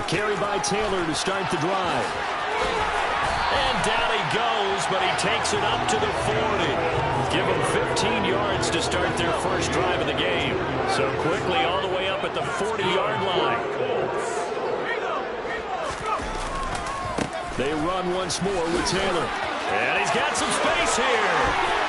carry by Taylor to start the drive. And down he goes, but he takes it up to the 40. Give them 15 yards to start their first drive of the game. So quickly all the way up at the 40-yard line. They run once more with Taylor. And he's got some space here.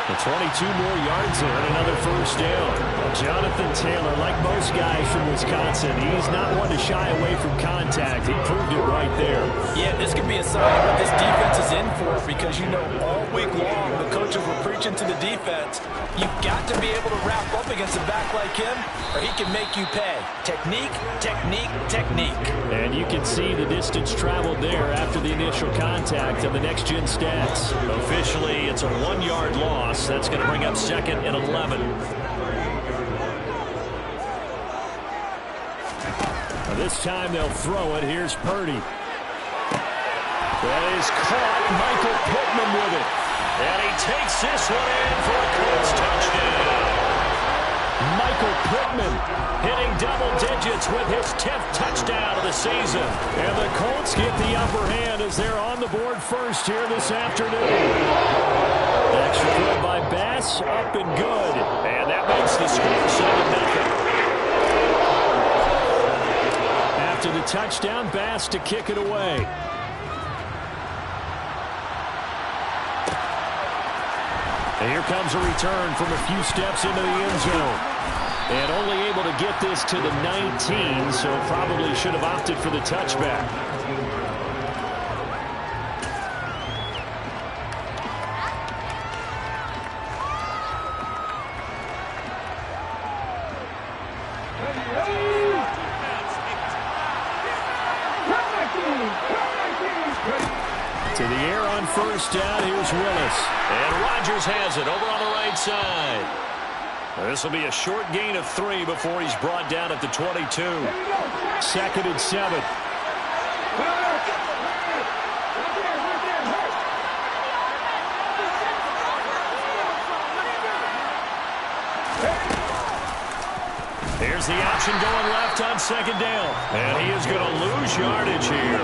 The 22 more yards there and another first down. Well, Jonathan Taylor, like most guys from Wisconsin, he's not one to shy away from contact. He proved it right there. Yeah, this could be a sign of what this defense is in for, because you know all week long the coaches were preaching to the defense, you've got to be able to wrap up against a back like him or he can make you pay. Technique, technique, technique. And you can see the distance traveled there after the initial contact on the next-gen stats. Officially, it's a 1-yard loss. That's going to bring up 2nd and 11. Now this time they'll throw it. Here's Purdy. That is caught. Michael Pittman with it. And he takes this one in for a Colts touchdown. Michael Pittman hitting double digits with his 10th touchdown of the season. And the Colts get the upper hand as they're on the board first here this afternoon. Extra throw by Bass, up and good. And that makes the score 7-0. After the touchdown, Bass to kick it away. And here comes a return from a few steps into the end zone. And only able to get this to the 19, so probably should have opted for the touchback. To the air on first down. Here's Willis. And Rodgers has it over on the right side. This will be a short gain of 3 before he's brought down at the 22. 2nd and 7. Here's the option going left on 2nd down. And he is going to lose yardage here.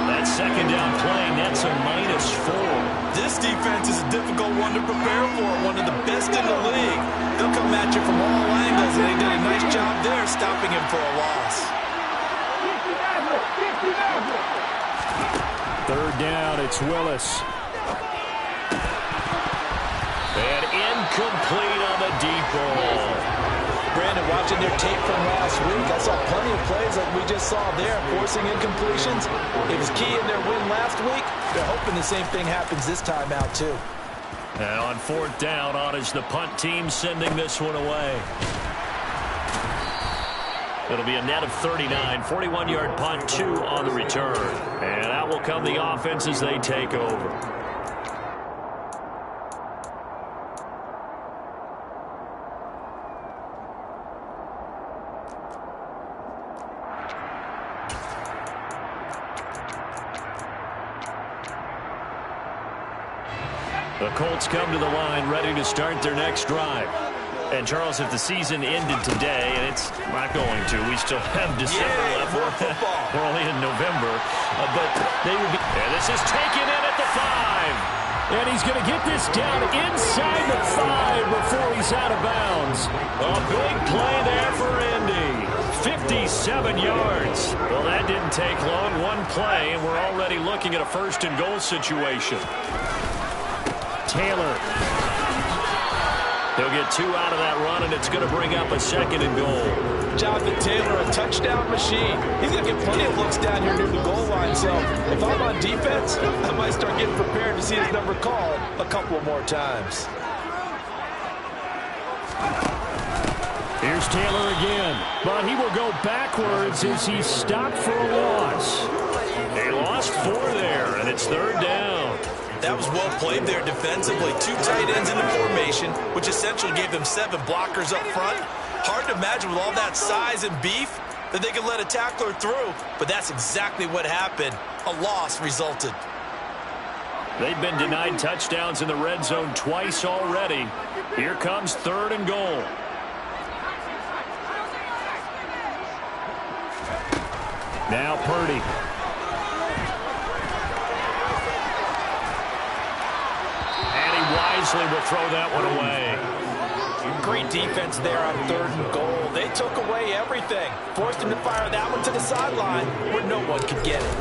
That 2nd down play nets a -4. This defense is a difficult one to prepare for, one of the best in the league. They'll come at you from all angles, and they did a nice job there stopping him for a loss. 3rd down, it's Willis. And incomplete on the deep ball. Brandon, watching their tape from last week, I saw plenty of plays like we just saw there, forcing incompletions. It was key in their win last week. They're hoping the same thing happens this time out, too. And on 4th down, on is the punt team sending this one away. It'll be a net of 39, 41-yard punt, 2 on the return. And out will come the offense as they take over. The Colts come to the line ready to start their next drive. And, Charles, if the season ended today, and it's not going to, we still have December left. We're only in November. But they would be. And this is taken in at the 5. And he's going to get this down inside the 5 before he's out of bounds. A big play there for Indy. 57 yards. Well, that didn't take long. One play, and we're already looking at a 1st and goal situation. Taylor. He'll get 2 out of that run, and it's going to bring up a 2nd and goal. Jonathan Taylor, a touchdown machine. He's going to get plenty of looks down here near the goal line. So if I'm on defense, I might start getting prepared to see his number called a couple more times. Here's Taylor again, but he will go backwards as he's stopped for a loss. They lost 4 there, and it's 3rd down. That was well played there defensively. 2 tight ends in the formation, which essentially gave them 7 blockers up front. Hard to imagine with all that size and beef that they could let a tackler through, but that's exactly what happened. A loss resulted. They've been denied touchdowns in the red zone twice already. Here comes 3rd and goal. Now Purdy. And he wisely will throw that one away. Great defense there on 3rd and goal. They took away everything. Forced him to fire that one to the sideline where no one could get it.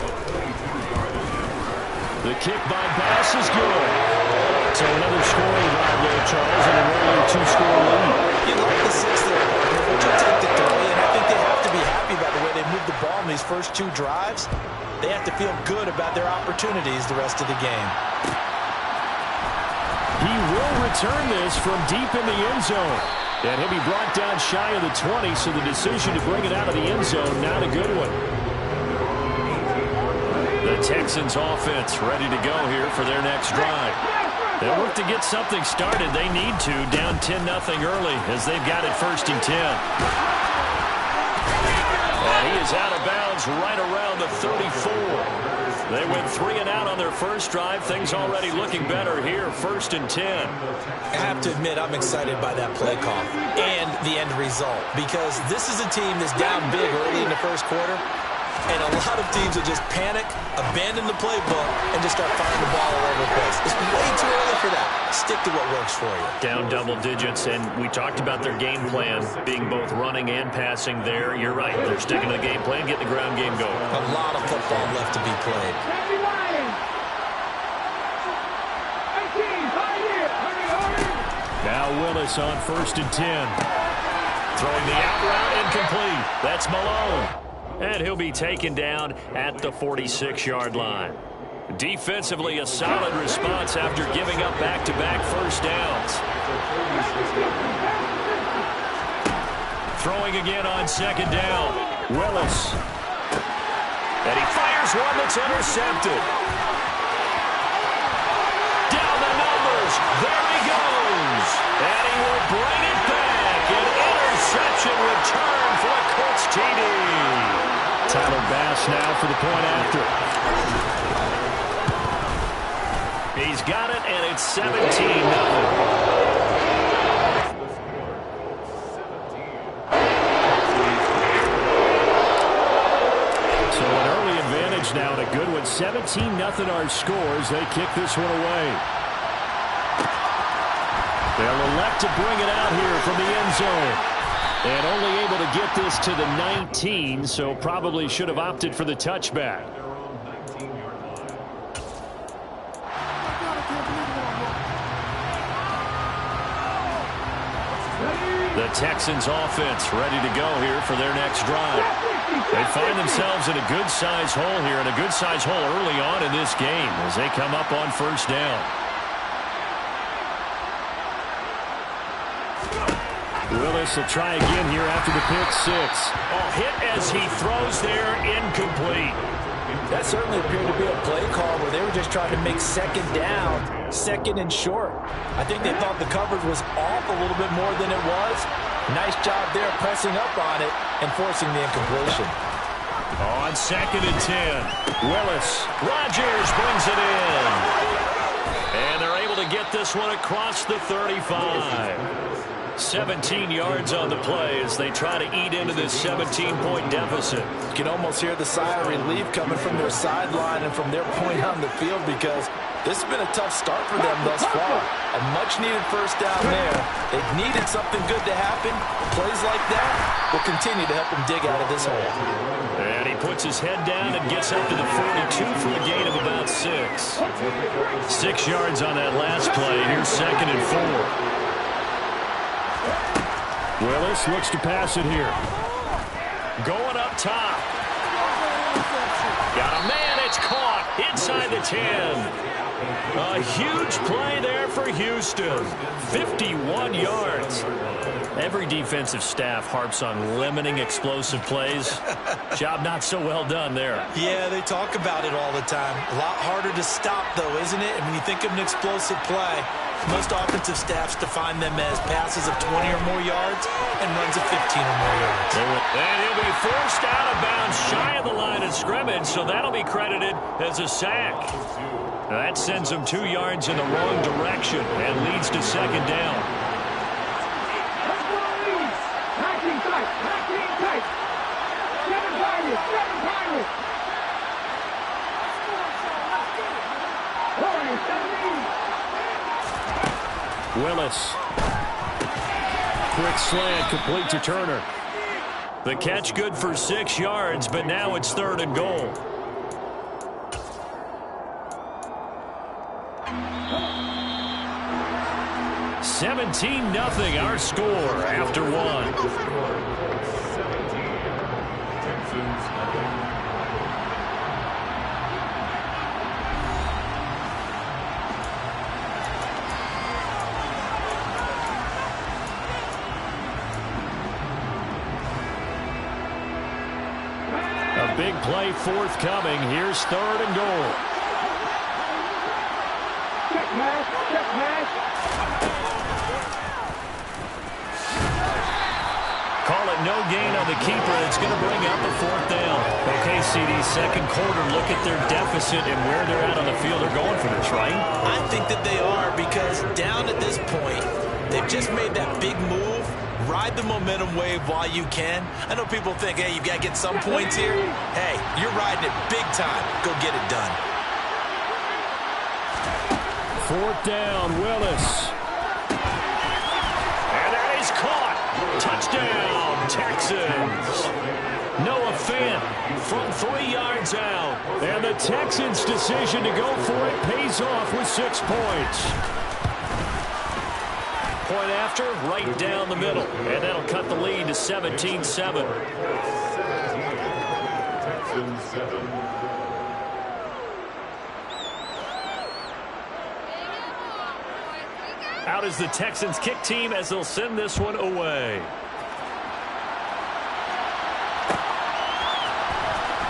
The kick by pass is good. So another scoring drive there, Charles, and an early 2-score lead. You'd like the 6 there, but you'll take the 3, and I think they have to be happy about the way they moved the ball in these first 2 drives. They have to feel good about their opportunities the rest of the game. He will return this from deep in the end zone. And he'll be brought down shy of the 20, so the decision to bring it out of the end zone, not a good one. The Texans offense ready to go here for their next drive. They'll work to get something started. They need to, down 10-0 early as they've got it 1st and 10. And he is out of bounds right around the 34. They went 3 and out on their first drive. Things already looking better here, 1st and 10. I have to admit, I'm excited by that play call and the end result, because this is a team that's down big early in the first quarter, and a lot of teams will just panic, abandon the playbook, and just start firing the ball all over the place. It's way too early for that. Stick to what works for you. Down double digits, and we talked about their game plan being both running and passing there. You're right. They're sticking to the game plan, getting the ground game going. A lot of football left to be played. Now Willis on 1st and 10. Throwing the out route incomplete. That's Malone. And he'll be taken down at the 46-yard line. Defensively, a solid response after giving up back-to-back first downs. Throwing again on 2nd down. Willis. And he fires one that's intercepted. Down the numbers. There he goes. And he will bring it back. An interception return for a Colts TD. Tyler Bass now for the point after. He's got it, and it's 17-0. So an early advantage now, and a good one. 17-0 our scores. They kick this one away. They'll elect to bring it out here from the end zone. And only able to get this to the 19, so probably should have opted for the touchback. The Texans offense ready to go here for their next drive. They find themselves in a good-sized hole here, and a good-sized hole early on in this game as they come up on 1st down. Willis will try again here after the pick 6. Oh, hit as he throws there, incomplete. That certainly appeared to be a play call where they were just trying to make 2nd down, 2nd and short. I think they thought the coverage was off a little bit more than it was. Nice job there pressing up on it and forcing the incompletion. On 2nd and 10, Willis. Rodgers brings it in. And they're able to get this one across the 35. 17 yards on the play as they try to eat into this 17-point deficit. You can almost hear the sigh of relief coming from their sideline and from their point on the field, because this has been a tough start for them thus far. A much-needed first down there. They've needed something good to happen. Plays like that will continue to help them dig out of this hole. And he puts his head down and gets up to the 42 for a gain of about 6. 6 yards on that last play. Here's 2nd and 4. Willis looks to pass it here. Going up top. Got a man. It's caught inside the 10. A huge play there for Houston. 51 yards. Every defensive staff harps on limiting explosive plays. Job not so well done there. Yeah, they talk about it all the time. A lot harder to stop, though, isn't it? And when you think of an explosive play, most offensive staffs define them as passes of 20 or more yards and runs of 15 or more yards. And he'll be forced out of bounds shy of the line of scrimmage, so that'll be credited as a sack. That sends him 2 yards in the wrong direction and leads to 2nd down. Willis. Quick slant, complete to Turner. The catch good for 6 yards, but now it's 3rd and goal. (17-0) our score after 1. A big play forthcoming. Here's 3rd and goal. Check match. Call it no gain on the keeper. It's going to bring up a 4th down. Okay, CD, 2nd quarter. Look at their deficit and where they're at on the field. They're going for this, right? I think that they are, because down at this point, they've just made that big move. Ride the momentum wave while you can. I know people think, hey, you've got to get some points here. Hey, you're riding it big time. Go get it done. 4th down, Willis. And that is caught. Touchdown, Texans. Noah Fant from 3 yards out. And the Texans' decision to go for it pays off with 6 points. Point after, right down the middle. And that'll cut the lead to 17-7. Out is the Texans kick team as they'll send this one away.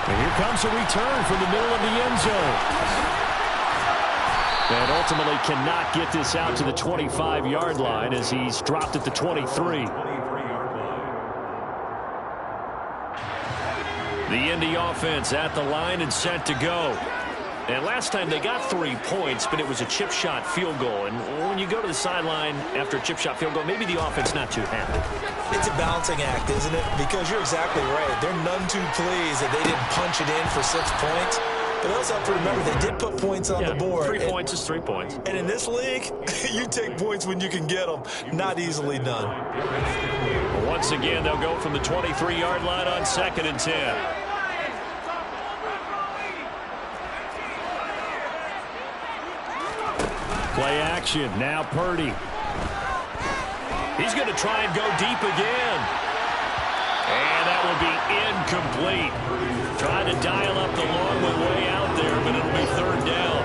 And here comes a return from the middle of the end zone. And ultimately cannot get this out to the 25-yard line as he's dropped at the 23. The Indy offense at the line and set to go. And last time they got 3 points, but it was a chip shot field goal. And when you go to the sideline after a chip shot field goal, maybe the offense not too happy. It's a balancing act, isn't it? Because you're exactly right. They're none too pleased that they didn't punch it in for 6 points. But they also have to remember they did put points on the board. 3 points is 3 points. And in this league, you take points when you can get them. Not easily done. Once again, they'll go from the 23-yard line on 2nd and 10. Play action. Now Purdy. He's going to try and go deep again. And that will be incomplete. Trying to dial up the long one way out there, but it'll be 3rd down.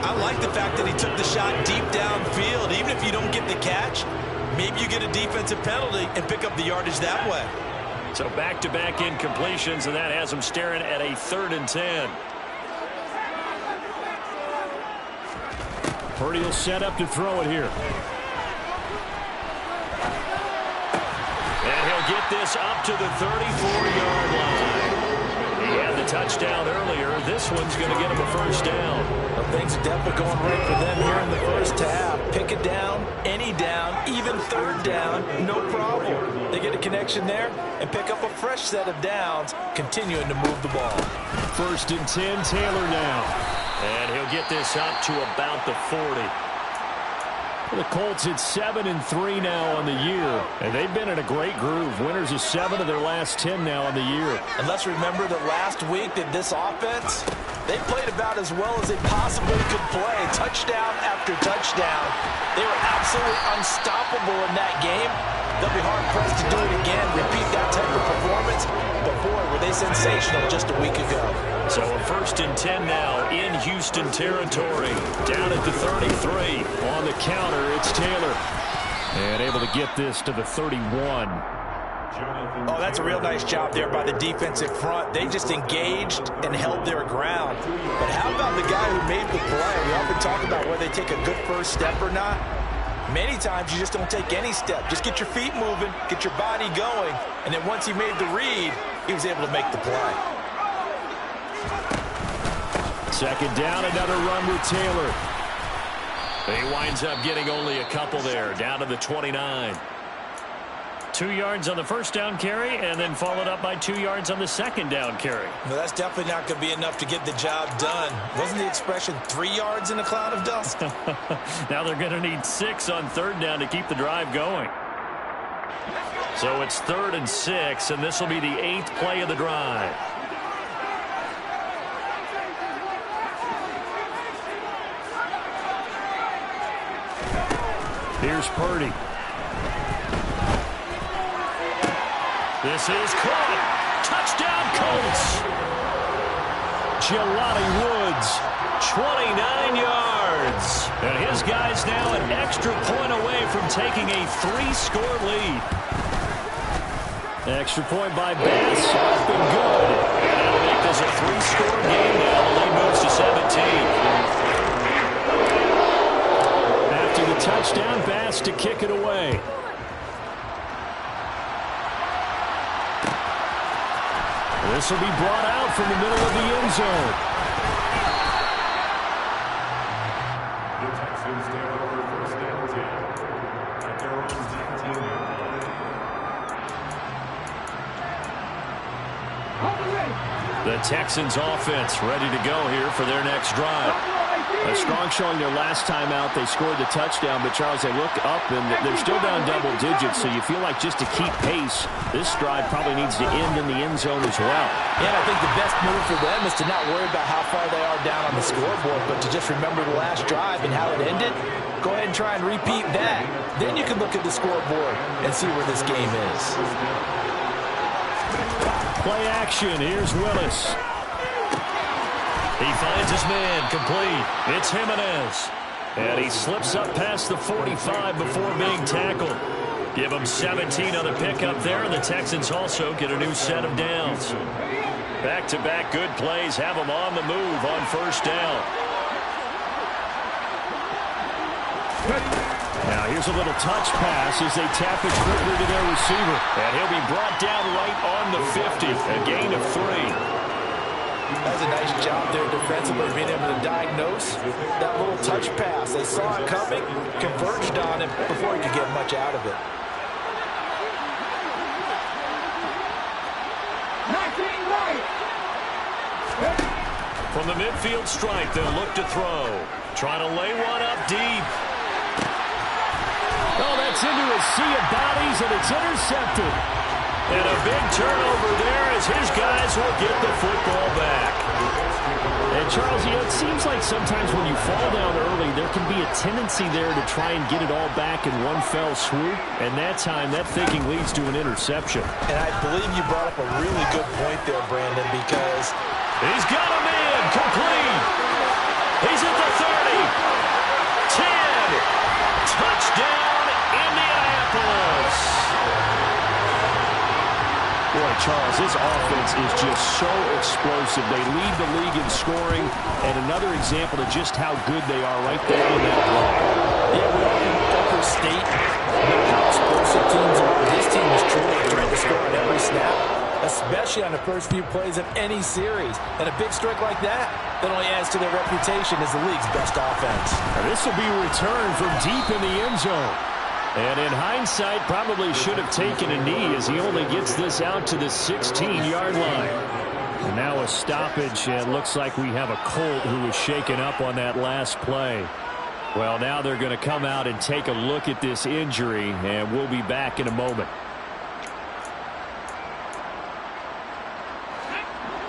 I like the fact that he took the shot deep downfield. Even if you don't get the catch, maybe you get a defensive penalty and pick up the yardage that way. So back-to-back incompletions, and that has him staring at a 3rd and 10. Purdy will set up to throw it here. And he'll get this up to the 34-yard line. He had the touchdown earlier. This one's going to get him a 1st down. Well, things are definitely going right for them here in the 1st half. Pick it down, any down, even 3rd down, no problem. They get a connection there and pick up a fresh set of downs, continuing to move the ball. 1st and 10, Taylor now. And he'll get this up to about the 40. The Colts at 7-3 now on the year, and they've been in a great groove. Winners of 7 of their last 10 now on the year. And let's remember that last week that this offense, they played about as well as they possibly could play. Touchdown after touchdown. They were absolutely unstoppable in that game. They'll be hard-pressed to do it again, repeat that type of performance. But, boy, were they sensational just a week ago. So a 1st and 10 now in Houston territory. Down at the 33. On the counter, it's Taylor. And able to get this to the 31. Oh, that's a real nice job there by the defensive front. They just engaged and held their ground. But how about the guy who made the play? We often talk about whether they take a good first step or not. Many times you just don't take any step. Just get your feet moving, get your body going, and then once he made the read, he was able to make the play. 2nd down, another run with Taylor. He winds up getting only a couple there, down to the 29. 2 yards on the first down carry, and then followed up by 2 yards on the second down carry. Well, that's definitely not going to be enough to get the job done. Wasn't the expression 3 yards in a cloud of dust? Now they're going to need 6 on third down to keep the drive going. So it's 3rd and 6, and this will be the 8th play of the drive. Here's Purdy. This is caught. Touchdown, Colts. Jelani Woods, 29 yards. And his guys now an extra point away from taking a 3-score lead. Extra point by Bass. Up and good. And that'll make this a 3-score game now. The lead moves to 17. After the touchdown, Bass to kick it away. This will be brought out from the middle of the end zone. The Texans take over first and 10 at their own 19-yard line. The Texans offense ready to go here for their next drive. A strong showing their last time out. They scored the touchdown, but Charles, they look up and they're still down double digits, so you feel like just to keep pace, this drive probably needs to end in the end zone as well. Yeah, I think the best move for them is to not worry about how far they are down on the scoreboard, but to just remember the last drive and how it ended. Go ahead and try and repeat that. Then you can look at the scoreboard and see where this game is. Play action. Here's Willis. He finds his man complete. It's Jimenez. And he slips up past the 45 before being tackled. Give him 17 on the pickup there, and the Texans also get a new set of downs. Back-to-back good plays have them on the move on first down. Now here's a little touch pass as they tap it quickly to their receiver. And he'll be brought down right on the 50. A gain of 3. That was a nice job there defensively, being able to diagnose that little touch pass. They saw it coming, converged on it before he could get much out of it. From the midfield stripe, they'll look to throw. Trying to lay one up deep. Oh, that's into a sea of bodies, and it's intercepted. And a big turnover there as his guys will get the football back. And Charles, you know, it seems like sometimes when you fall down early, there can be a tendency there to try and get it all back in one fell swoop. And that time, that thinking leads to an interception. And I believe you brought up a really good point there, Brandon, because he's got a man complete. He's at the 30. 10. Touchdown, Indianapolis. Boy, Charles, this offense is just so explosive. They lead the league in scoring, and another example of just how good they are right there on that play. Yeah, we don't overstate how explosive teams are. This team is truly trying to score on every snap, especially on the first few plays of any series. And a big strike like that only adds to their reputation as the league's best offense. Now, this will be returned from deep in the end zone. And in hindsight, probably should have taken a knee as he only gets this out to the 16-yard line. And now a stoppage, and it looks like we have a Colt who was shaken up on that last play. Well, now they're going to come out and take a look at this injury, and we'll be back in a moment.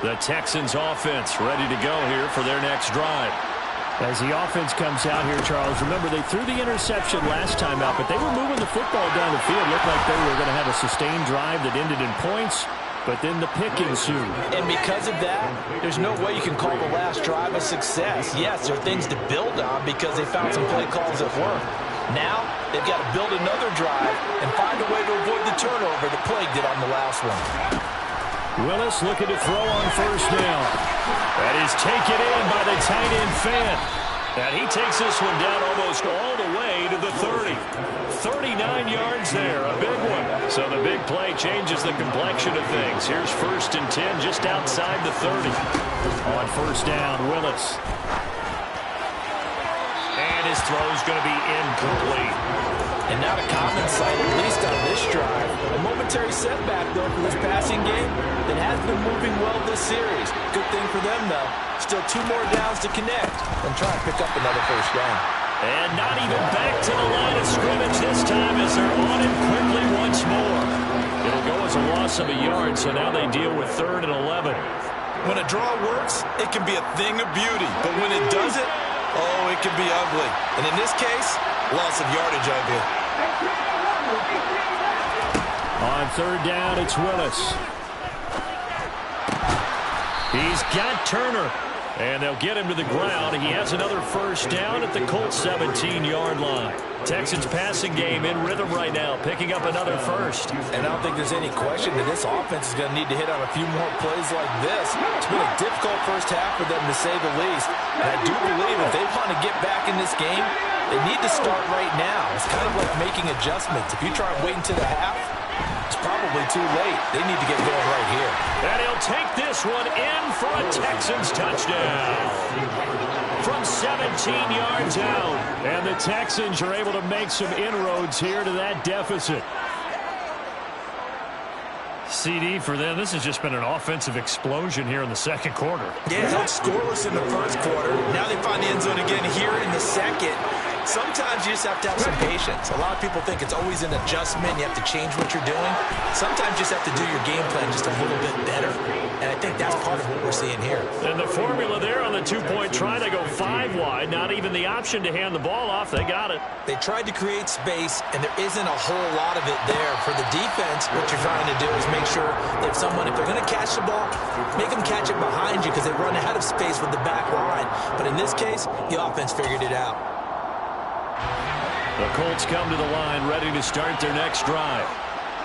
The Texans offense ready to go here for their next drive. As the offense comes out here, Charles, remember they threw the interception last time out, but they were moving the football down the field. Looked like they were going to have a sustained drive that ended in points, but then the pick ensued. And because of that, there's no way you can call the last drive a success. Yes, there are things to build on because they found some play calls that work. Now, they've got to build another drive and find a way to avoid the turnover that plagued it on the last one. Willis looking to throw on first down. That is taken in by the tight end Fant. And he takes this one down almost all the way to the 30. 39 yards there, a big one. So the big play changes the complexion of things. Here's 1st and 10 just outside the 30. On first down, Willis. And his throw is going to be incomplete. And not a common sight, at least on this nice drive. A momentary setback, though, for this passing game that has been moving well this series. Good thing for them, though. Still 2 more downs to connect and try and pick up another first down. And not even back to the line of scrimmage this time as they're on it quickly once more. It'll go as a loss of a yard, so now they deal with 3rd and 11. When a draw works, it can be a thing of beauty. But when it doesn't, oh, it can be ugly. And in this case, loss of yardage ugly. On 3rd down, it's Willis. He's got Turner. And they'll get him to the ground. He has another first down at the Colts 17-yard line. Texans passing game in rhythm right now, picking up another first. And I don't think there's any question that this offense is going to need to hit on a few more plays like this. It's been a difficult first half for them, to say the least. And I do believe if they want to get back in this game, they need to start right now. It's kind of like making adjustments. If you try and wait until the half, it's probably too late. They need to get going right here. And he'll take this one in for a Texans touchdown. From 17 yards out. And the Texans are able to make some inroads here to that deficit. CD for them. This has just been an offensive explosion here in the second quarter. Yeah, held scoreless in the first quarter. Now they find the end zone again here in the second. Sometimes you just have to have some patience. A lot of people think it's always an adjustment. You have to change what you're doing. Sometimes you just have to do your game plan just a little bit better. And I think that's part of what we're seeing here. And the formula there on the 2-point try, they go 5 wide. Not even the option to hand the ball off. They got it. They tried to create space, and there isn't a whole lot of it there. For the defense, what you're trying to do is make sure that if they're going to catch the ball, make them catch it behind you because they run out of space with the back line. But in this case, the offense figured it out. The Colts come to the line ready to start their next drive.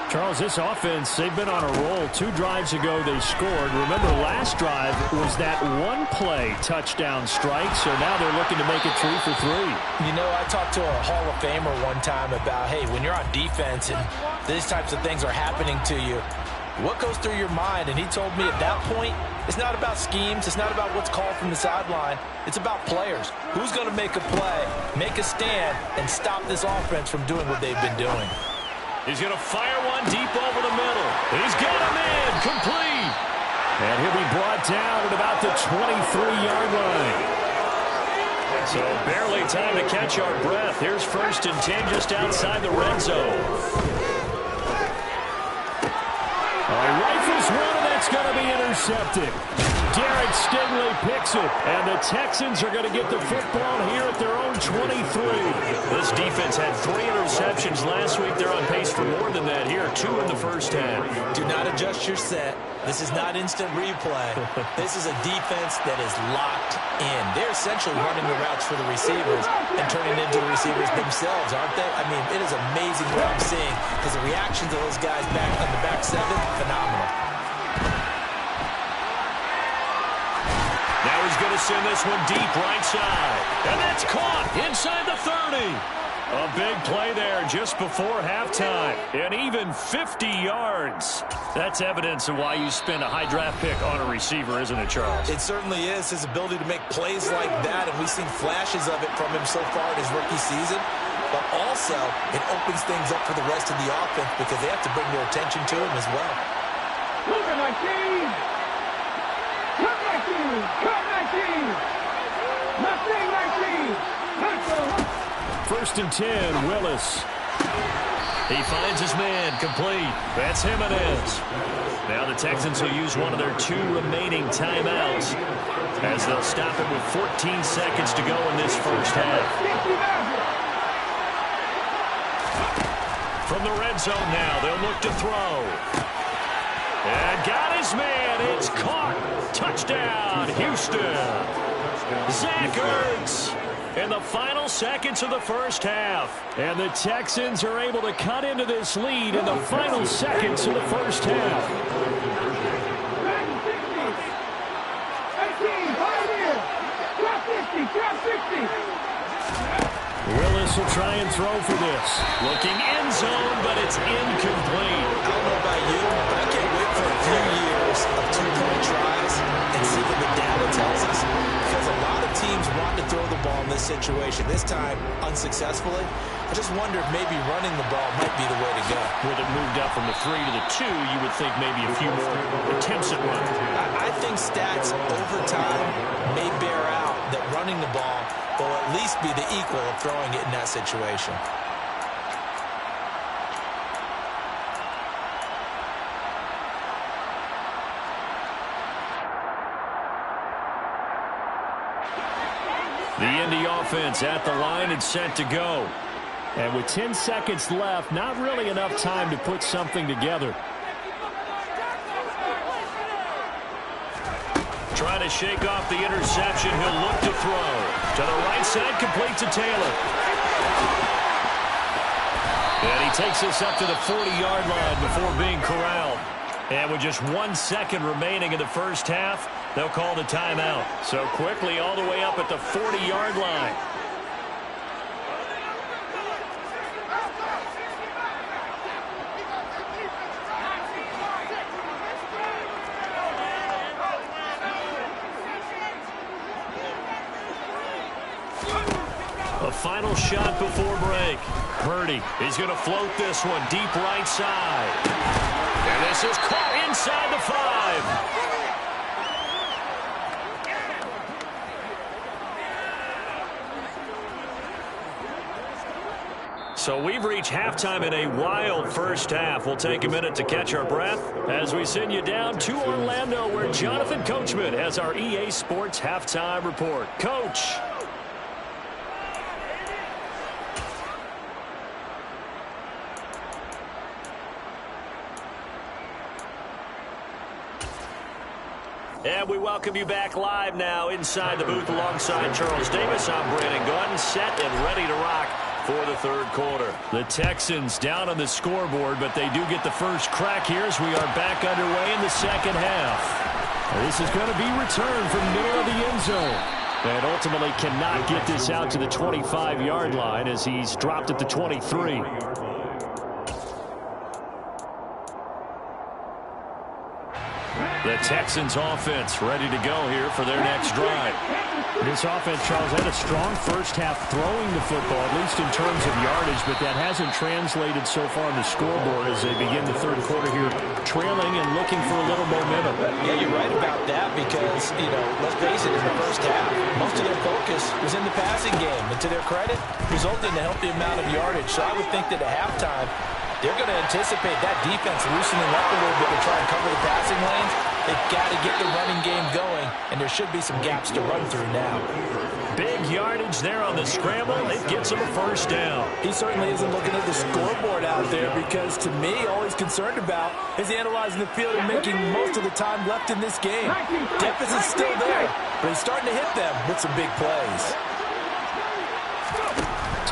Charles, this offense, they've been on a roll. 2 drives ago, they scored. Remember, last drive was that 1-play touchdown strike, so now they're looking to make it 3 for 3. You know, I talked to a Hall of Famer one time about, hey, when you're on defense and these types of things are happening to you, what goes through your mind? And he told me at that point, it's not about schemes. It's not about what's called from the sideline. It's about players. Who's going to make a play, make a stand, and stop this offense from doing what they've been doing? He's going to fire one deep over the middle. He's got him in, complete. And he'll be brought down at about the 23-yard line. So barely time to catch our breath. Here's 1st and 10 just outside the red zone. Rifles one, and that's going to be intercepted. Derek Stingley picks it, and the Texans are going to get the football here at their own 23. This defense had 3 interceptions last week. They're on pace for more than that here. 2 in the first half. Do not adjust your set. This is not instant replay. This is a defense that is locked in. They're essentially running the routes for the receivers and turning into the receivers themselves, aren't they? I mean, it is amazing what I'm seeing because the reactions of those guys back on the back 7, phenomenal. Now he's going to send this one deep right side. And that's caught inside the 30. A big play there just before halftime. And even 50 yards. That's evidence of why you spend a high draft pick on a receiver, isn't it, Charles? It certainly is. His ability to make plays like that, and we've seen flashes of it from him so far in his rookie season. But also, it opens things up for the rest of the offense because they have to bring their attention to him as well. Look at my team! Come my team! Come my team! Nothing my team! Nothing! 1st and 10, Willis. He finds his man, complete. That's Jimenez. Now the Texans will use one of their 2 remaining timeouts as they'll stop it with 14 seconds to go in this first half. From the red zone now, they'll look to throw. And got his man. It's caught. Touchdown, Houston. Zach Ertz. In the final seconds of the first half. And the Texans are able to cut into this lead in the final seconds of the first half. 18, 5 here. Drop 50, drop 50. Willis will try and throw for this. Looking end zone, but it's incomplete. I don't know about you, but I can't wait for a few years of 2-point tries and see what the data tells us. Because a lot of teams want to throw the ball in this situation. This time, unsuccessfully. Just wonder if maybe running the ball might be the way to go. With it moved up from the 3 to the 2, you would think maybe a few more attempts at running. I think stats over time may bear out that running the ball will at least be the equal of throwing it in that situation. The Indy offense at the line and set to go. And with 10 seconds left, not really enough time to put something together. Trying to shake off the interception. He'll look to throw. To the right side, complete to Taylor. And he takes us up to the 40-yard line before being corralled. And with just 1 second remaining in the first half, they'll call the timeout. So quickly all the way up at the 40-yard line. A final shot before break. Purdy, he's going to float this one deep right side. And this is caught inside the 5. So we've reached halftime in a wild first half. We'll take a minute to catch our breath as we send you down to Orlando, where Jonathan Coachman has our EA Sports halftime report. Coach. And we welcome you back live now inside the booth alongside Charles Davis. I'm Brandon Gordon, set and ready to rock for the third quarter. The Texans down on the scoreboard, but they do get the first crack here as we are back underway in the second half. This is going to be returned from the middle of the end zone. And ultimately cannot get this out to the 25-yard line as he's dropped at the 23. The Texans offense ready to go here for their next drive. This offense, Charles, had a strong first half throwing the football, at least in terms of yardage, but that hasn't translated so far on the scoreboard as they begin the third quarter here, trailing and looking for a little momentum. Yeah, you're right about that because, let's face it, in the first half, most of their focus was in the passing game. And to their credit, resulted in a healthy amount of yardage. So I would think that at halftime, they're going to anticipate that defense loosening up a little bit to try and cover the passing lanes. They've got to get the running game going, and there should be some gaps to run through now. Big yardage there on the scramble. It gets him a first down. He certainly isn't looking at the scoreboard out there because, to me, all he's concerned about is analyzing the field and making most of the time left in this game. Deficit's still there, but he's starting to hit them with some big plays.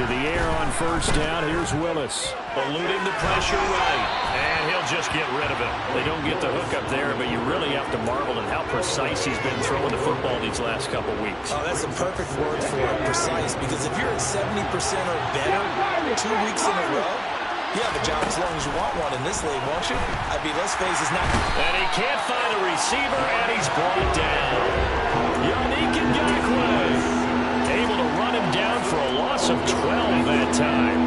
To the air on first down. Here's Willis. Eluding the pressure right. And he'll just get rid of it. They don't get the hook up there, but you really have to marvel at how precise he's been throwing the football these last couple weeks. Oh, that's a perfect word for it, precise, because if you're at 70% or better 2 weeks in a row, you have a job as long as you want one in this league, won't you? I mean, let's face it, it's not. And he can't find a receiver, and he's brought down. Yannick Ngakoue able to run him down for a loss of 12 that time.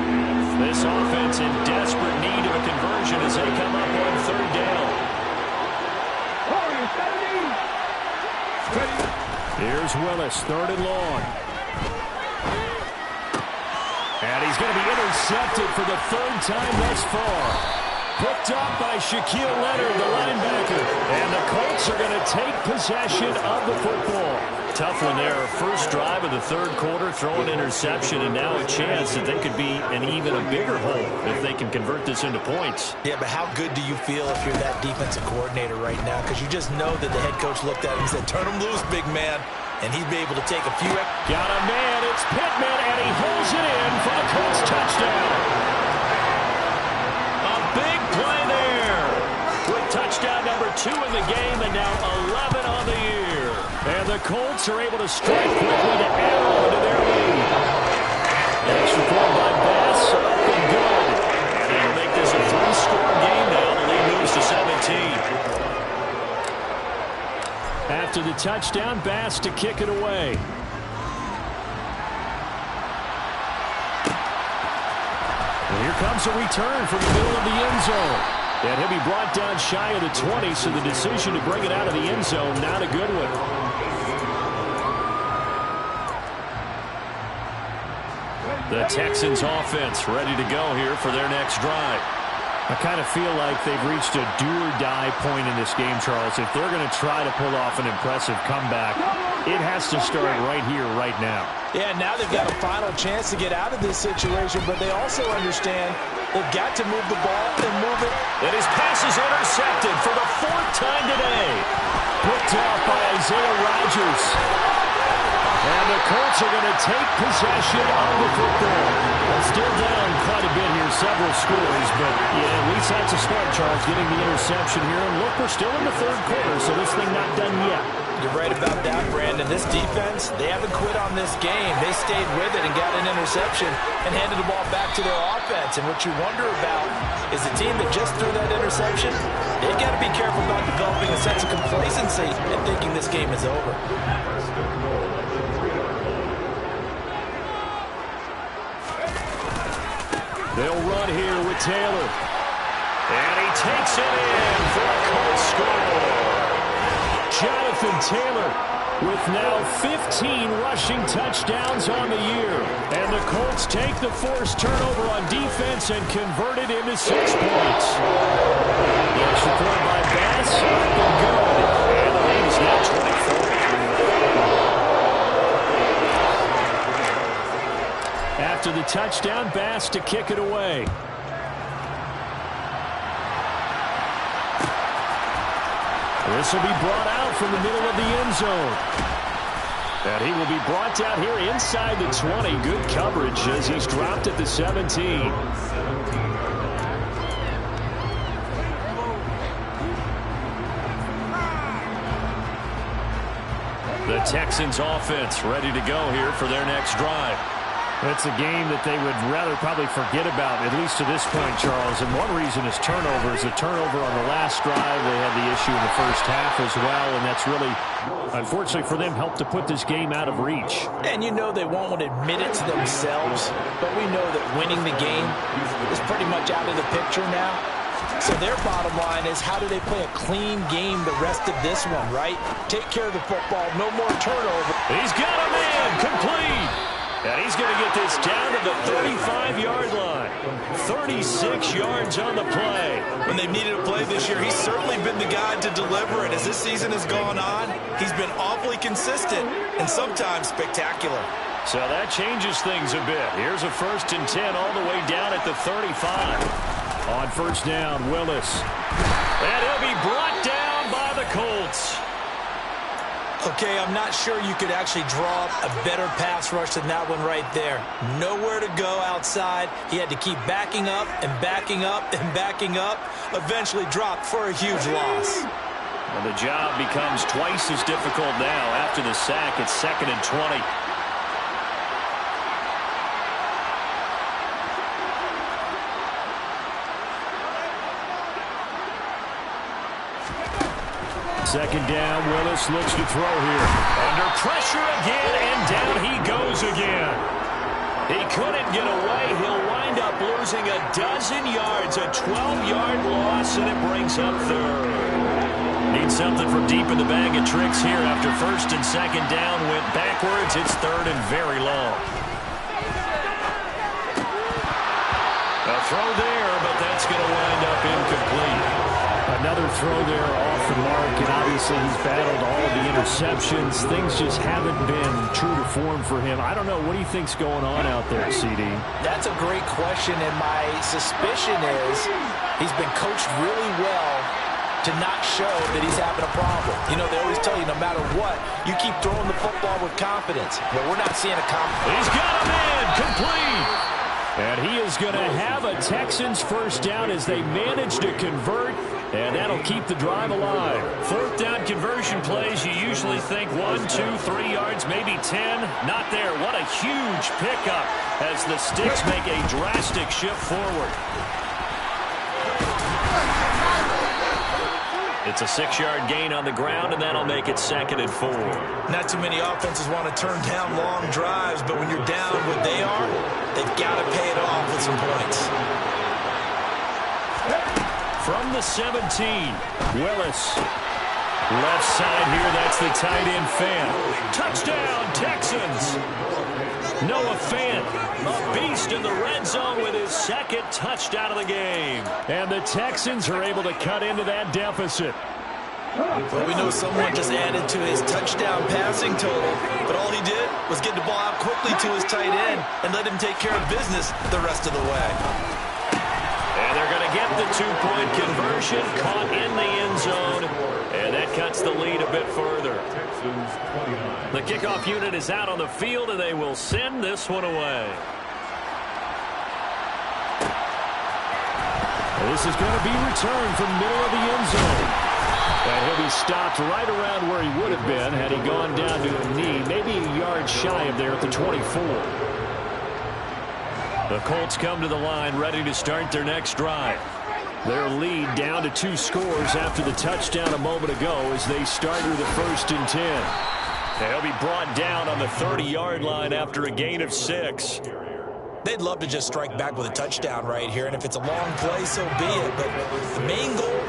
This offense in desperate need of a conversion as they come up on third down. Here's Willis, third and long. And he's going to be intercepted for the third time thus far. Picked up by Shaquille Leonard, the linebacker. And the Colts are going to take possession of the football. Tough one there. First drive of the third quarter, throw an interception, and now a chance that they could be an even a bigger hole if they can convert this into points. Yeah, but how good do you feel if you're that defensive coordinator right now? Because you just know that the head coach looked at him and said, turn him loose, big man. And he'd be able to take a few. Got a man, it's Pittman, and he holds it in for the Colts touchdown. A big play there. With touchdown number 2 in the game, and now 11 on the year. And the Colts are able to strike quickly to add on to their lead. Extra point by Bass, up and good. And they'll make this a 3-score game now. The lead moves to 17. After the touchdown, Bass to kick it away. comes a return from the middle of the end zone. And he'll be brought down shy of the 20, so the decision to bring it out of the end zone, not a good one. The Texans offense ready to go here for their next drive. I kind of feel like they've reached a do-or-die point in this game, Charles. If they're going to try to pull off an impressive comeback, it has to start right here, right now. Yeah, now they've got a final chance to get out of this situation, but they also understand they've got to move the ball and move it. And his pass is intercepted for the 4th time today. Picked off by Isaiah Rodgers. And the Colts are going to take possession of the football. Still down quite a bit here, several scores, but yeah, at least that's a start, Charles, getting the interception here. And look, we're still in the 3rd quarter, so this thing not done yet. You're right about that, Brandon. This defense, they haven't quit on this game. They stayed with it and got an interception and handed the ball back to their offense. And what you wonder about is the team that just threw that interception, they've got to be careful about developing a sense of complacency and thinking this game is over. They'll run here with Taylor. And he takes it in for a Colts score. Jonathan Taylor with now 15 rushing touchdowns on the year. And the Colts take the forced turnover on defense and convert it into 6 points. The extra point by Bass, up and good. And the lead is now 24. After the touchdown, Bass to kick it away. This will be brought out from the middle of the end zone. And he will be brought down here inside the 20. Good coverage as he's dropped at the 17. The Texans offense ready to go here for their next drive. It's a game that they would rather probably forget about, at least to this point, Charles. And one reason is turnovers. A turnover on the last drive. They had the issue in the first half as well, and that's really, unfortunately for them, helped to put this game out of reach. And you know they won't admit it to themselves, but we know that winning the game is pretty much out of the picture now. So their bottom line is, how do they play a clean game the rest of this one, right? Take care of the football, no more turnover. He's got a man, complete. And he's going to get this down to the 35-yard line. 36 yards on the play. When they've needed a play this year, he's certainly been the guy to deliver it. As this season has gone on, he's been awfully consistent and sometimes spectacular. So that changes things a bit. Here's a 1st and 10 all the way down at the 35. On first down, Willis. And he'll be brought down by the Colts. Okay, I'm not sure you could actually draw up a better pass rush than that one right there. Nowhere to go outside. He had to keep backing up and backing up and backing up. Eventually dropped for a huge loss. And the job becomes twice as difficult now after the sack. It's 2nd and 20. Second down, Willis looks to throw here. Under pressure again, and down he goes again. He couldn't get away. He'll wind up losing a dozen yards, a 12-yard loss, and it brings up 3rd. Needs something from deep in the bag of tricks here after 1st and 2nd down. Went backwards. It's 3rd and very long. A throw there, but that's going to wind up incomplete. Another throw there off the mark, and obviously he's battled all of the interceptions. Things just haven't been true to form for him. I don't know. What do you think's going on out there, CD? That's a great question, and my suspicion is he's been coached really well to not show that he's having a problem. You know, they always tell you no matter what, you keep throwing the football with confidence. But we're not seeing a confidence. He's got a man, complete. And he is going to have a Texans first down as they manage to convert. And that'll keep the drive alive. 4th down conversion plays, you usually think 1, 2, 3 yards, maybe 10. Not there. What a huge pickup as the Sticks make a drastic shift forward. It's a 6-yard gain on the ground, and that'll make it 2nd and 4. Not too many offenses want to turn down long drives, but when you're down what they are, they've got to pay it off with some points. From the 17, Willis. Left side here, that's the tight end Fant. Touchdown, Texans. Noah Fant, a beast in the red zone with his second touchdown of the game. And the Texans are able to cut into that deficit. Well, we know someone just added to his touchdown passing total, but all he did was get the ball out quickly to his tight end and let him take care of business the rest of the way. And they're going to get the two-point conversion, caught in the end zone, and that cuts the lead a bit further. The kickoff unit is out on the field, and they will send this one away. This is going to be returned from middle of the end zone. And he'll be stopped right around where he would have been had he gone down to a knee, maybe a yard shy of there at the 24. The Colts come to the line ready to start their next drive. Their lead down to 2 scores after the touchdown a moment ago as they start with the 1st and 10. They'll be brought down on the 30-yard line after a gain of 6. They'd love to just strike back with a touchdown right here, and if it's a long play, so be it. But the main goal,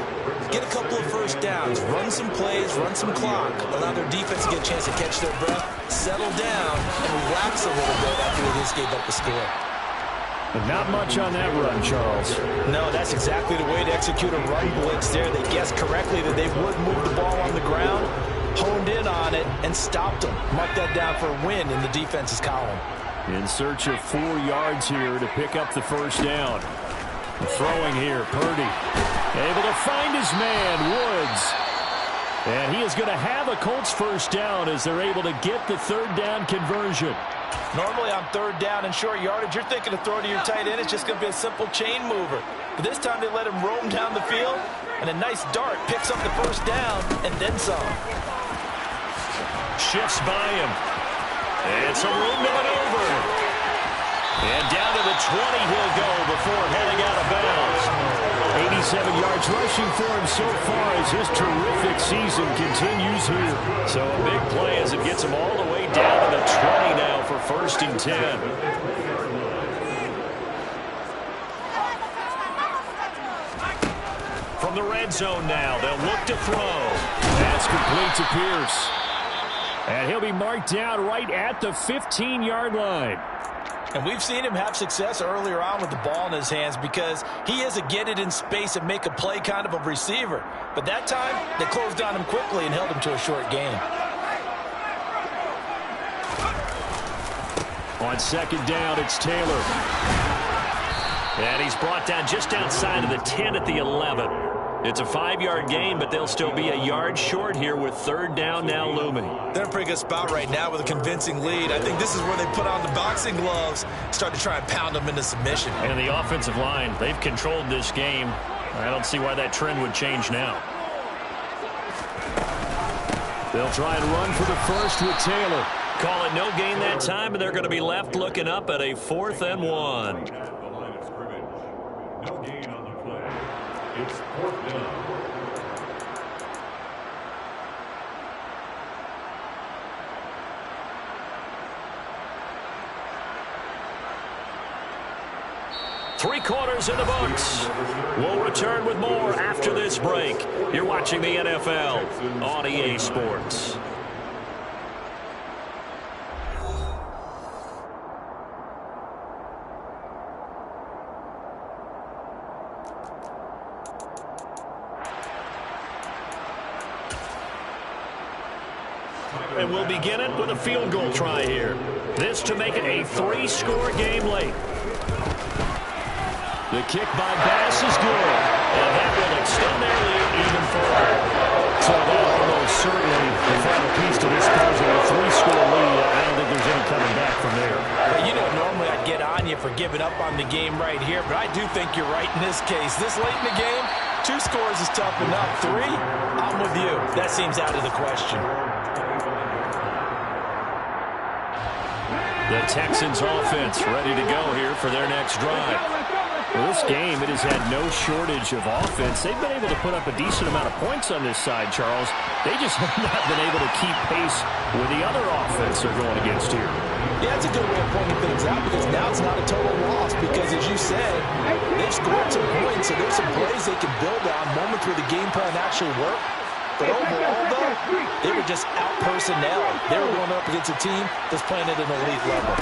get a couple of first downs, run some plays, run some clock, allow their defense to get a chance to catch their breath, settle down, and relax a little bit after they just gave up the score. But not much on that run, Charles. No, that's exactly the way to execute a run blitz there. They guessed correctly that they would move the ball on the ground, honed in on it, and stopped them. Mark that down for a win in the defense's column. In search of 4 yards here to pick up the first down. Throwing here, Purdy. Able to find his man, Woods. And he is going to have a Colts first down as they're able to get the 3rd down conversion. Normally on 3rd down and short yardage, you're thinking to throw to your tight end. It's just going to be a simple chain mover. But this time they let him roam down the field, and a nice dart picks up the first down and then some. Shifts by him. And some room to maneuver. And down to the 20 he'll go before heading out of bounds. 87 yards rushing for him so far as his terrific season continues here. So a big play as it gets him all the way down to the 20 now for 1st and 10. From the red zone now, they'll look to throw. That's complete to Pierce. And he'll be marked down right at the 15-yard line. And we've seen him have success earlier on with the ball in his hands because he is a get it in space and make a play kind of a receiver. But that time, they closed on him quickly and held him to a short gain. On 2nd down, it's Taylor. And he's brought down just outside of the 10 at the 11. It's a 5-yard gain, but they'll still be a yard short here with 3rd down now looming. They're in a pretty good spot right now with a convincing lead. I think this is where they put on the boxing gloves, start to try and pound them into submission. And the offensive line, they've controlled this game. I don't see why that trend would change now. They'll try and run for the first with Taylor. Call it no gain that time, and they're going to be left looking up at a 4th and 1. No gain on the play. It's 4th down. Three quarters in the books. We'll return with more after this break. You're watching the NFL on EA Sports. And we'll begin it with a field goal try here. This to make it a 3-score game late. The kick by Bass is good. And that will extend their lead even further. So that almost certainly the final piece to this puzzle. A 3-score lead. I don't think there's any coming back from there. Well, you know, normally I'd get on you for giving up on the game right here, but I do think you're right in this case. This late in the game, 2 scores is tough enough. 3, I'm with you. That seems out of the question. The Texans offense ready to go here for their next drive. Well, this game, it has had no shortage of offense. They've been able to put up a decent amount of points on this side, Charles. They just have not been able to keep pace with the other offense they're going against here. Yeah, that's a good way of pointing things out because now it's not a total loss because, as you said, they've scored some points, so there's some plays they can build on, moments where the game plan actually worked. But overall, though, they were just out-personnel. They were going up against a team that's playing at an elite level.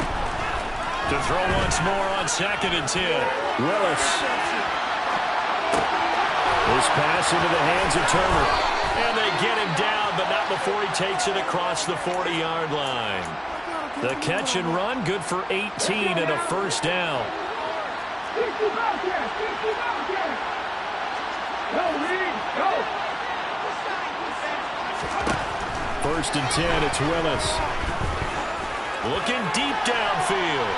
To throw once more on 2nd and 10. Willis. This pass into the hands of Turner. And they get him down, but not before he takes it across the 40-yard line. The catch and run, good for 18 and a first down. First and 10, it's Willis. Looking deep downfield.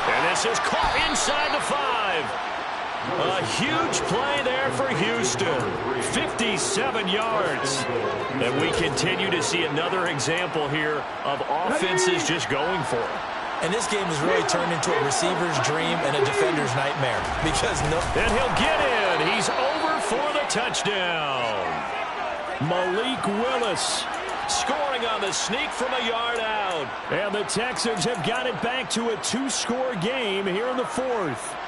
And this is caught inside the 5. A huge play there for Houston. 57 yards. And we continue to see another example here of offenses just going for it. And this game has really turned into a receiver's dream and a defender's nightmare. And he'll get in. He's over for the touchdown. Malik Willis. Scoring on the sneak from a yard out. And the Texans have got it back to a 2-score game here in the 4th.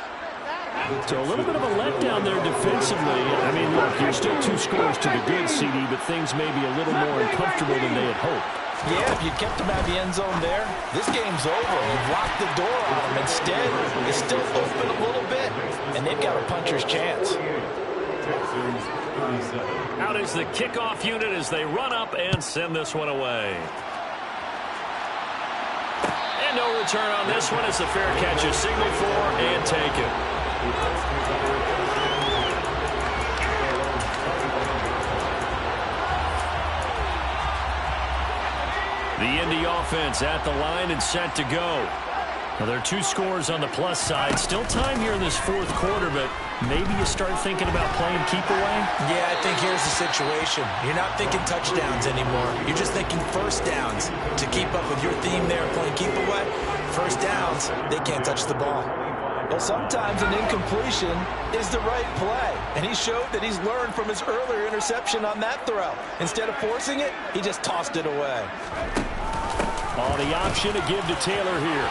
So a little bit of a letdown there defensively. I mean, look, you're still 2 scores to the good, CD, but things may be a little more uncomfortable than they had hoped. Yeah, if you kept them out of the end zone there, this game's over. You've locked the door on them. Instead, it's still open a little bit, and they've got a puncher's chance. Out is the kickoff unit as they run up and send this one away. And no return on this one as the fair catch is signaled for and taken. The Indy offense at the line and set to go. Now, there are 2 scores on the plus side. Still time here in this 4th quarter, but maybe you start thinking about playing keep away? Yeah, I think here's the situation. You're not thinking touchdowns anymore. You're just thinking first downs. To keep up with your theme there, playing keep away, first downs, they can't touch the ball. Well, sometimes an incompletion is the right play. And he showed that he's learned from his earlier interception on that throw. Instead of forcing it, he just tossed it away. Oh, the option to give to Taylor here.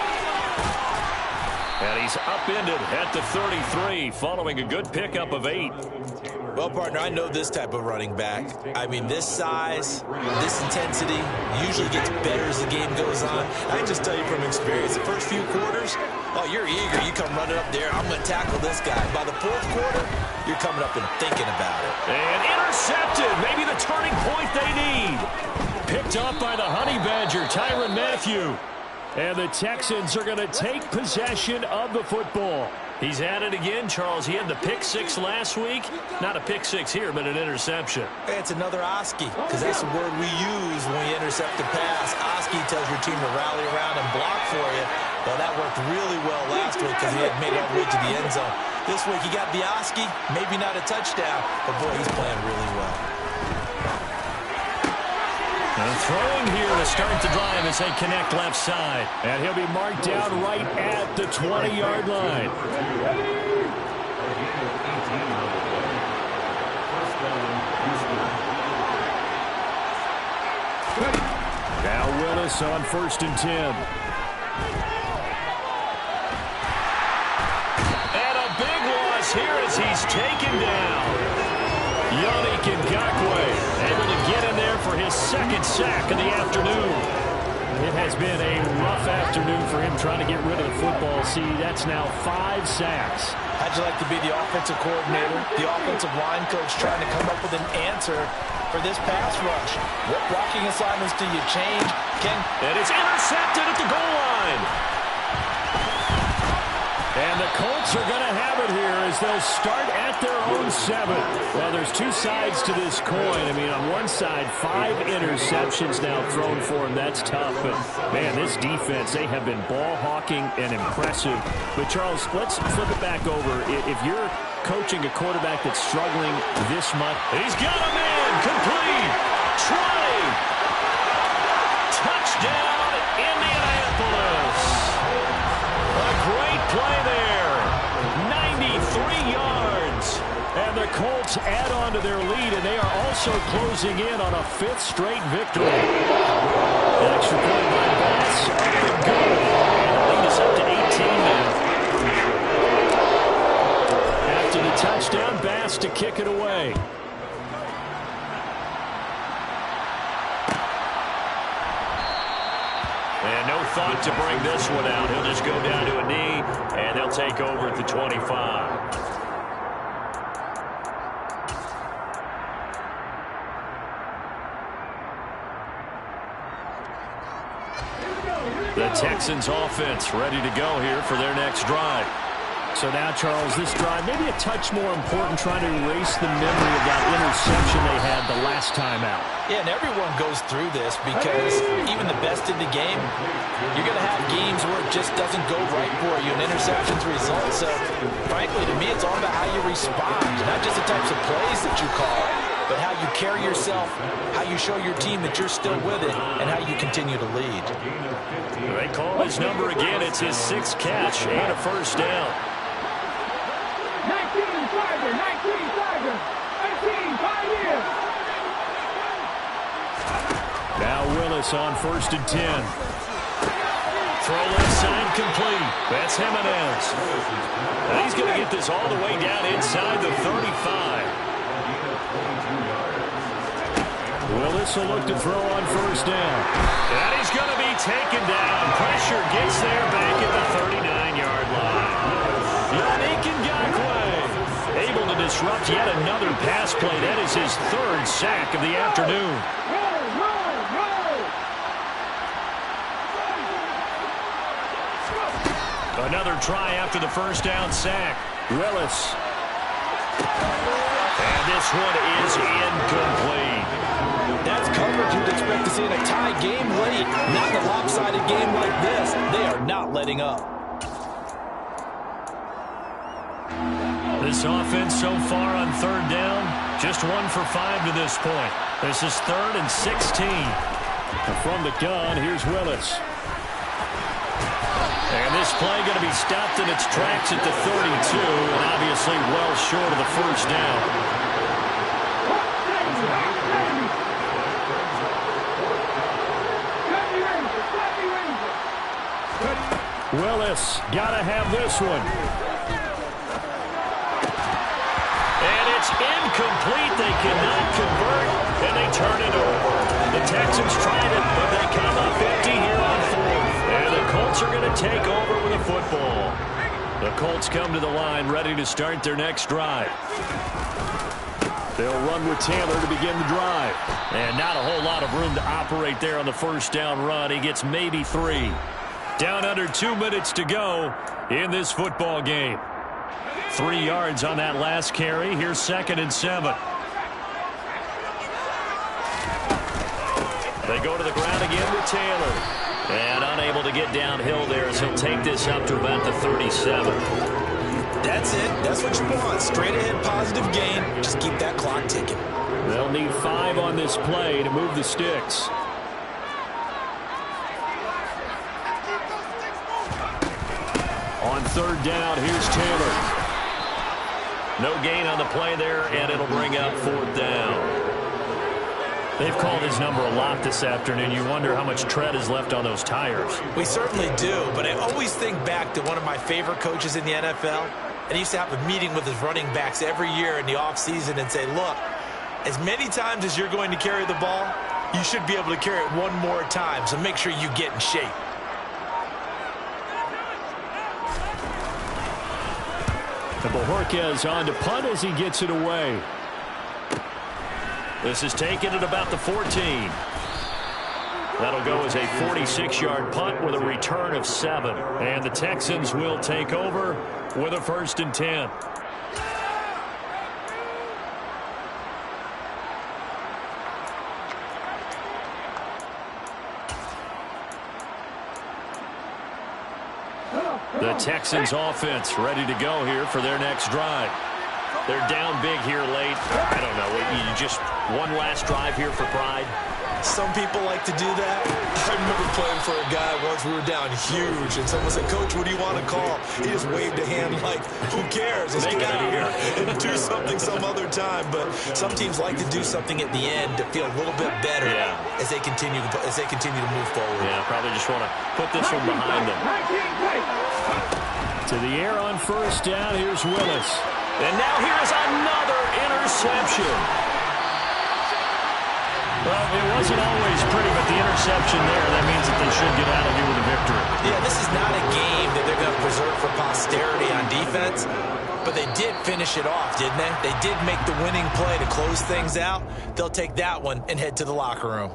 And he's upended at the 33 following a good pickup of 8. Well, partner, I know this type of running back. I mean, this size, this intensity usually gets better as the game goes on. I can just tell you from experience, the first few quarters, oh, you're eager. You come running up there. I'm going to tackle this guy. By the 4th quarter, you're coming up and thinking about it. And intercepted. Maybe the turning point they need. Picked up by the Honey Badger, Tyrann Mathieu. And the Texans are going to take possession of the football. He's at it again, Charles. He had the pick 6 last week. Not a pick 6 here, but an interception. Hey, it's another Oski, because that's the word we use when we intercept the pass. Oski tells your team to rally around and block for you. Well, that worked really well last week because he had made it all the way to the end zone. This week he got the Oski, maybe not a touchdown, but boy, he's playing really well. And throwing here to start the drive as they connect left side. And he'll be marked down right at the 20-yard line. Now Willis on 1st and 10. And a big loss here as he's taken down. Yannick Ngakoue able to get in there for his 2nd sack of the afternoon. It has been a rough afternoon for him trying to get rid of the football. See, that's now 5 sacks. How'd you like to be the offensive coordinator, the offensive line coach trying to come up with an answer for this pass rush? What blocking assignments do you change? And it's intercepted at the goal line. And the Colts are going to have it here as they'll start at their own 7. Well, there's 2 sides to this coin. I mean, on one side, 5 interceptions now thrown for him. That's tough. But, man, this defense, they have been ball hawking and impressive. But, Charles, let's flip it back over. If you're coaching a quarterback that's struggling this much. He's got him in. Complete. 20. Touchdown, Indianapolis. A great play there. 93 yards. And the Colts add on to their lead, and they are also closing in on a 5th straight victory. An extra point by Bass, up and good. And the lead is up to 18 now. After the touchdown, Bass to kick it away. And no thought to bring this one out. He'll just go down to a knee, and they'll take over at the 25. The Texans offense ready to go here for their next drive. So now, Charles, this drive maybe a touch more important, trying to erase the memory of that interception they had the last time out. Yeah, and everyone goes through this because even the best in the game, you're going to have games where it just doesn't go right for you, and interceptions result. So, frankly, to me, it's all about how you respond, not just the types of plays that you call, but how you carry yourself, how you show your team that you're still with it, and how you continue to lead. They call his number again. It's his 6th catch and a first down. 19 Tiger, 19 Tiger, 18 Pioneer. Now Willis on 1st and 10. Throw left side complete. That's Jimenez. And he's going to get this all the way down inside the 35. Willis will look to throw on 1st down. And he's going to be taken down. Pressure gets there back at the 39-yard line. Yannick Ngakoue able to disrupt yet another pass play. That is his 3rd sack of the afternoon. Another try after the first down sack. Willis. And this one is incomplete. That's coverage you'd expect to see in a tie game late. Not in a lopsided game like this. They are not letting up. This offense so far on 3rd down, just 1 for 5 to this point. This is 3rd and 16. And from the gun, here's Willis. And this play going to be stopped in its tracks at the 32, and obviously well short of the first down. Willis, gotta have this one. And it's incomplete. They cannot convert, and they turn it over. The Texans tried it, but they come up empty here on 4th. And the Colts are going to take over with a football. The Colts come to the line ready to start their next drive. They'll run with Taylor to begin the drive. And not a whole lot of room to operate there on the first down run. He gets maybe 3. Down under 2 minutes to go in this football game. 3 yards on that last carry. Here's 2nd and 7. They go to the ground again with Taylor. And unable to get downhill there as he'll take this up to about the 37. That's it. That's what you want. Straight ahead positive gain. Just keep that clock ticking. They'll need 5 on this play to move the sticks. On 3rd down, here's Taylor. No gain on the play there, and it'll bring up 4th down. They've called his number a lot this afternoon. You wonder how much tread is left on those tires. We certainly do, but I always think back to one of my favorite coaches in the NFL. And he used to have a meeting with his running backs every year in the offseason and say, look, as many times as you're going to carry the ball, you should be able to carry it one more time, so make sure you get in shape. And Bojorquez on to punt as he gets it away. This is taken at about the 14. That'll go as a 46-yard punt with a return of 7. And the Texans will take over with a 1st and 10. The Texans offense ready to go here for their next drive. They're down big here late. I don't know. You just one last drive here for pride. Some people like to do that. I remember playing for a guy once. We were down huge, and someone said, "Coach, what do you want to call?" He just waved a hand like, "Who cares? Let's get out of here and do something some other time." But some teams like to do something at the end to feel a little bit better as they continue to move forward. Yeah, probably just want to put this one behind them. To the air on first down. Here's Willis. And now here's another interception. Well, it wasn't always pretty, but the interception there, that means that they should get out of here with a victory. Yeah, this is not a game that they're going to preserve for posterity on defense, but they did finish it off, didn't they? They did make the winning play to close things out. They'll take that one and head to the locker room.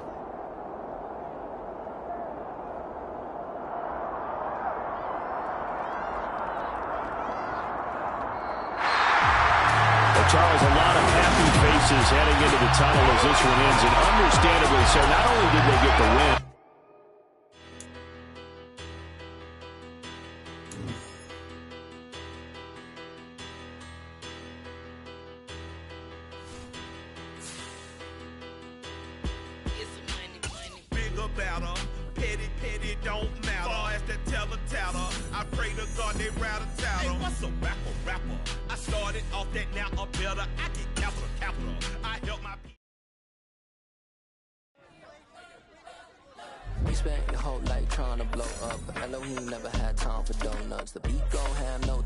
Charles, a lot of happy faces heading into the tunnel as this one ends, and understandably so. Not only did they get the win, bigger, better, petty, don't matter. Far as that teller, I pray to God they rather tattle. Hey, what's a rapper? I started off that, now I'm better. I get capital. I help my people. We spent your whole life trying to blow up, but Elohim never had time for donuts. The beat gon' have no time.